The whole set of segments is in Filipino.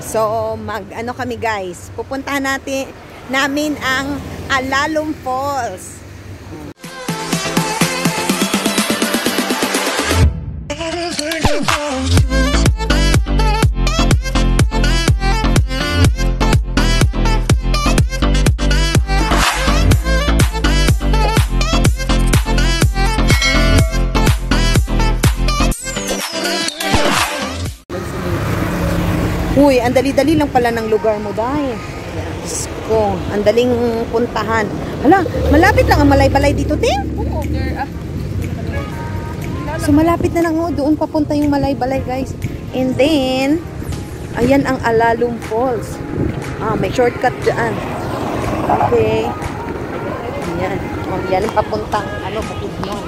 So, ano kami guys. Pupuntahan namin ang Alalum Falls. Uy, ang dali-dali lang pala ng lugar mo, dahil. Diyos ko, ang daling puntahan. Hala, malapit lang ang Malay-Balay dito, Ting. So, malapit na lang, doon papunta yung Malay-Balay, guys. And then, ayan ang Alalum Falls. May shortcut dyan. Okay. Ayan. Yan ang papuntang, Bukidnon.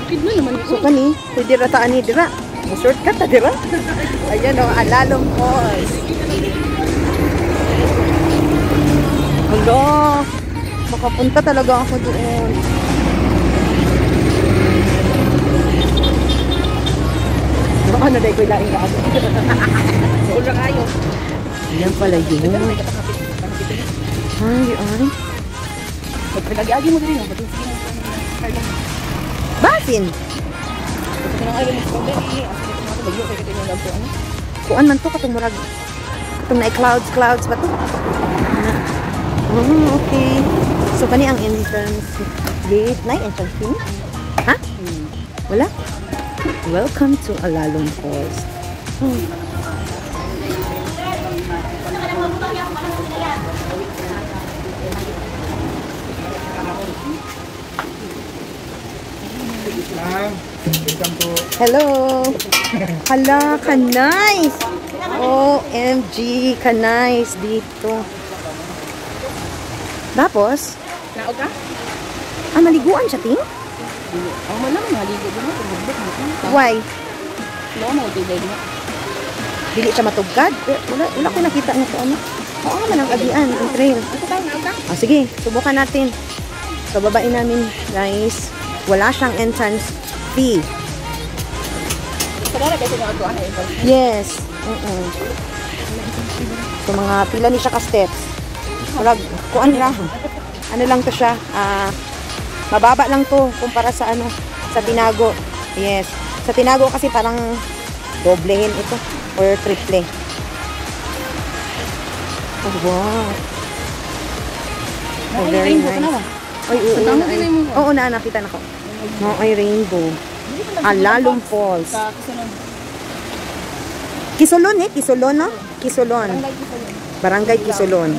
Bukidnon naman ito. So, kani, pwede rataan ni Dira. Shortcut na, di ba? Ayan o, Alalum Falls. Hello. Makapunta talaga ako doon. Ano dahil ko ilaing ka ako? Ula kayo. Ayan pala yun. Ay, ay. Pagkagi-agi mo din. Basin? Kuan man to katong murag katong na clouds ba to? Okay. So kani ang entrance gate na entrance fee? Ha? Wala? Welcome to Alalum Falls. Hello. Hala, ka-nice. OMG, ka-nice dito. Tapos? Nao ka? Maliguan siya, Ting? Malang maligo din mo. Why? Mo din mo. Dili siya matugkad? Wala ko nakita nito, Oo naman ang agian, ang trail. Sige, subukan natin. So, babain namin, guys. Wala siyang entrance fee. Yes. So, mga pila ni siya ka-steps. Kuan lang. Ano lang to siya? Mababa lang to kumpara sa sa Tinago. Yes. Sa Tinago kasi parang doblehin ito or triple. Oh, wow. Oh, very nice. Ay, oo na, nakita na ko. Ay, rainbow. Alalum Falls. Kisulon Kisulon, no? Kisulon. Barangay Kisulon.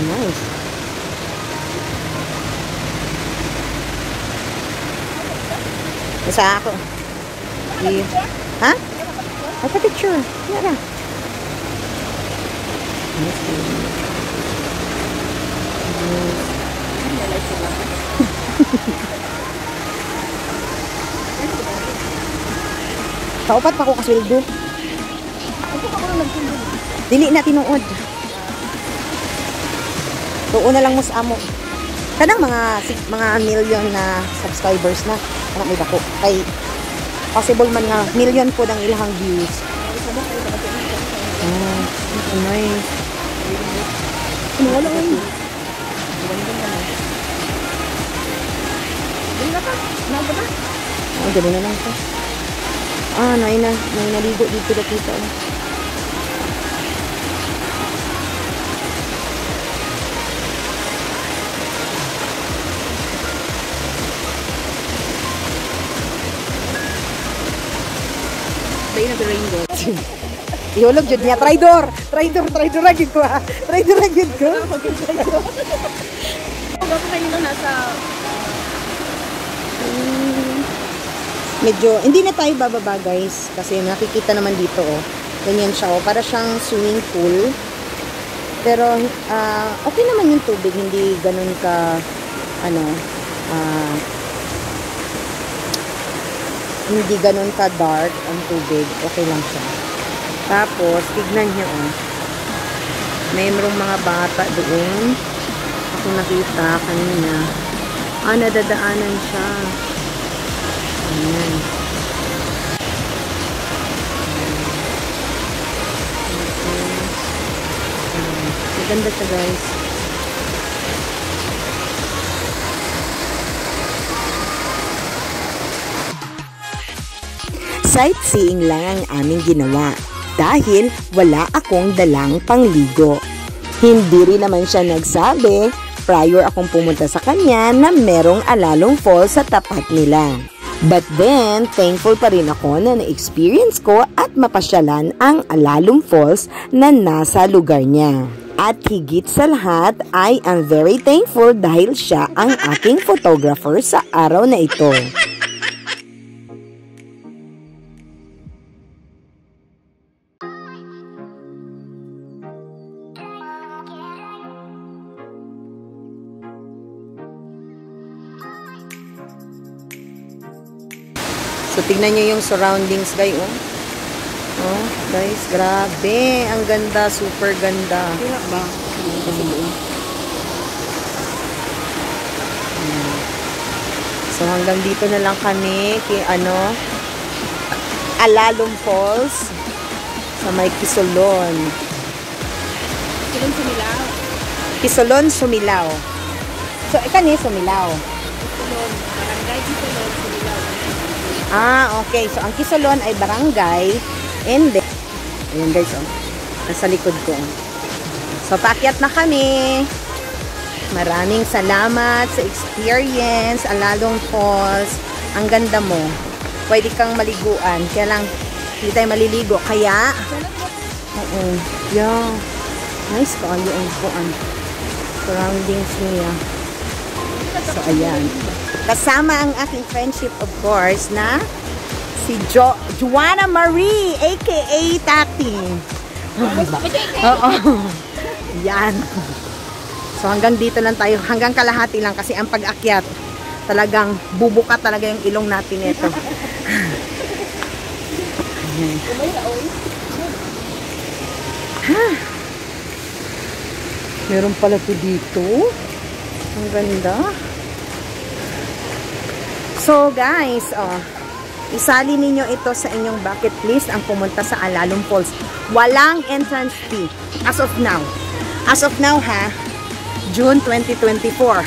Nice. Isa ako. Ha? Ay, pa-picture. Yara. Kaupat pa ko kasweldo. Dili na tinuod. So, una lang mo sa amo. Kadang mga million na subscribers na. Anak may dako. Kay possible man nga million po ng ilang views. Nice. Wala ko yun. Ganun na lang ito. Naligo dito na kita. Bayin na the rainbow. Ihulog jud niya, traidor agad ko ha. Traidor agad ko. Bago kayo nito nasa medyo, hindi na tayo bababa guys. Kasi nakikita naman dito ganyan siya para siyang swimming pool. Pero, okay naman yung tubig. Hindi ganun ka, hindi ganun ka dark ang tubig. Okay lang siya. Tapos, tignan nyo, mayroong mga bata doon. Ako nakita kanina. Nadadaanan siya. Ayan. Maganda siya, guys. Sightseeing lang ang aming ginawa dahil wala akong dalang pangligo. Hindi rin naman siya nagsabi prior akong pumunta sa kanya na merong Alalong Falls sa tapat nila. But then, thankful pa rin ako na na-experience ko at mapasyalan ang Alalong Falls na nasa lugar niya. At higit sa lahat ay I'm very thankful dahil siya ang aking photographer sa araw na ito. So, tignan nyo yung surroundings, guys. Oh, guys, grabe. Ang ganda, super ganda. Kaya ba? So, hanggang dito na lang kami kay Alalong Falls sa may Kisolon. Kisolon Sumilao. Kisolon, Sumilao. So, ikan eh, Sumilao. Kisolon. Barangay Kisolon Sumilao. Okay. So, ang Kisolon ay barangay. And then, ayan guys, nasa likod ko. So, paakyat na kami. Maraming salamat sa experience. Alalong Falls. Ang ganda mo. Pwede kang maliguan. Kaya lang, hindi tayo maliligo. Kaya, yeah. Nice ka. Ang surroundings niya. So, ayan. Kasama ang aking friendship, of course, na si Joanna Marie, aka Tati. Oo. Yan. So, hanggang dito lang tayo. Hanggang kalahati lang kasi ang pag-akyat, talagang bubuka talaga yung ilong natin ito. Meron pala ito dito. Ang ganda. So guys, isali ninyo ito sa inyong bucket list ang pumunta sa Alalong Falls. Walang entrance fee as of now. As of now ha, June 2024.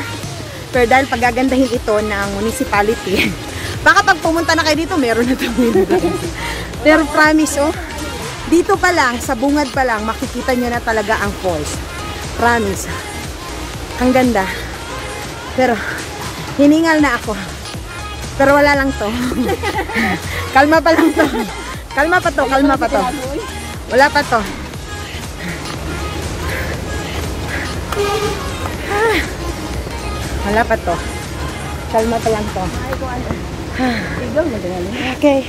Pero dahil pagagandahin ito ng municipality, baka pag pumunta na kayo dito, meron na ito. Pero promise, dito pa lang, sa bungad pa lang, makikita nyo na talaga ang falls. Promise. Ang ganda. Pero, hiningal na ako. Pero wala lang to. Kalma pa lang to. Kalma pa to, kalma pa to. Wala pa to. Wala pa to. Kalma pa lang to. Okay.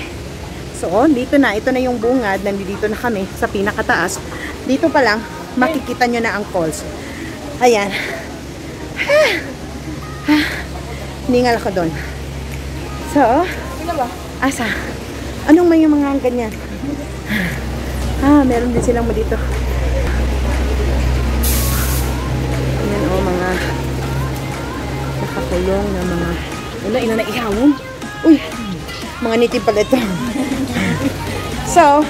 So, dito na. Ito na yung bungad. Nandito na kami sa pinakataas. Dito pa lang, makikita nyo na ang falls. Ayan. Ningal ako doon. So, asa? Anong may mga ganyan? Meron din silang mo dito. Ayan mga nakakulong na mga ina na ihawon. Uy, mga native pala ito. So,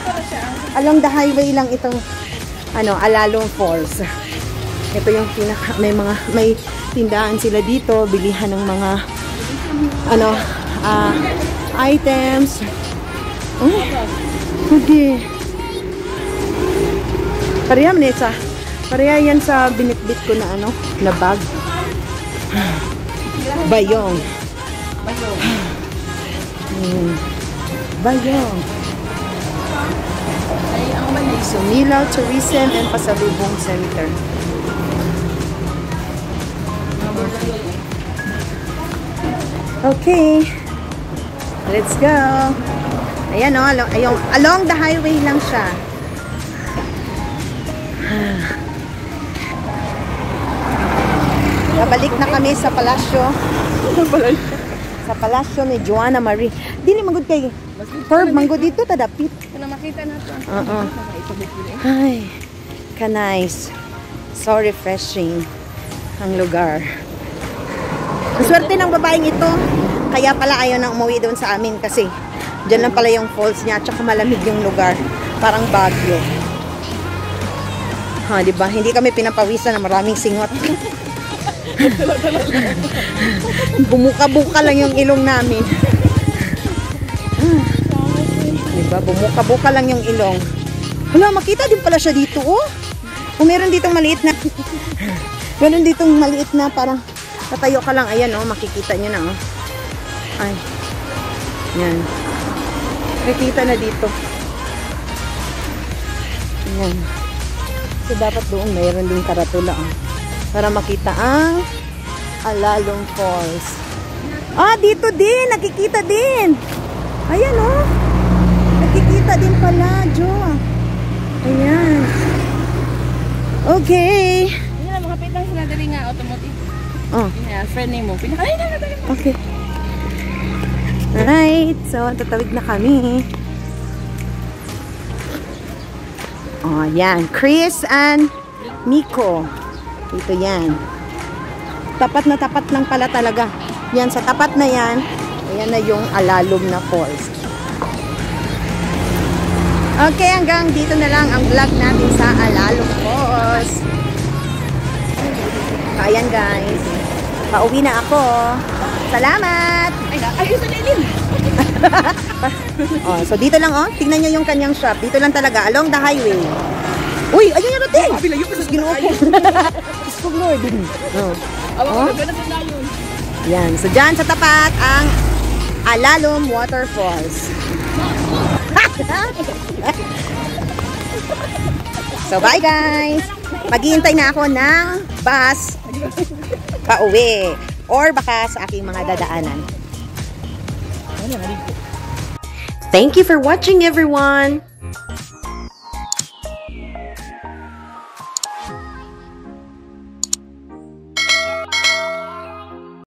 along the highway lang itong Alalong Falls. Ito yung may tindahan sila dito, bilihan ng mga items. Okay. Pareha yan sa binitbit ko na na bag. Bayong. Bayong. Sumilao Tourism and Pasalubong Center. Okay. Let's go. Ayan along the highway lang siya. Babalik na kami sa palasyo. Sa palasyo ni Joanna Marie. Dili magud kay Perb mango dito tadapit. Kana makita nato. Ay, ka-nice. So refreshing ang lugar. Swerte ng babaeng ito. Kaya pala ayaw nang umuwi doon sa amin kasi dyan lang pala yung falls niya at saka malamig yung lugar. Parang Baguio. Ha, diba? Hindi kami pinapawisan ng maraming singot. Bumuka-buka lang yung ilong namin. Diba? Bumuka-buka lang yung ilong. Hala, makita din pala siya dito, oh. Kung meron ditong maliit na meron ditong maliit na parang tatayo ka lang, ayan, oh, makikita nyo na, oh. Ay. Yan. Makikita na dito. Yan. So, dapat doon mayroon din karatula, oh, para makita ang Alalong Falls. Ah, dito din. Nakikita din. Ayan, oh. Nakikita din pala, Jo. Ayan. Okay. Yan lang, makapit lang sila dali nga automotive. Oh. Yan, friend name mo. Pinakain na dali. Okay. Alright. So, tatawid na kami. Oh, yan. Chris and Miko. Dito yan. Tapat na tapat lang pala talaga. Yan, sa tapat na yan, ayan na yung Alalom na Falls. Okay, hanggang dito na lang ang vlog natin sa Alalom Falls. Ayan guys. Pauwi na ako. Salamat! Ayun sa lilim. Oh, so dito lang, oh. Tingnan nyo yung kanyang shop. Dito lang talaga, along the highway. Uy, ayun yung routine! Bilayo pa sa Ginoo ko. Diyos ko, Lord. Oh. Awa ko, gano'n na yun. Yan. So, dyan sa tapat ang Alalom Waterfalls. So, bye guys! Maghihintay na ako ng bus pauwi. Or baka sa aking mga dadaanan. Thank you for watching, everyone!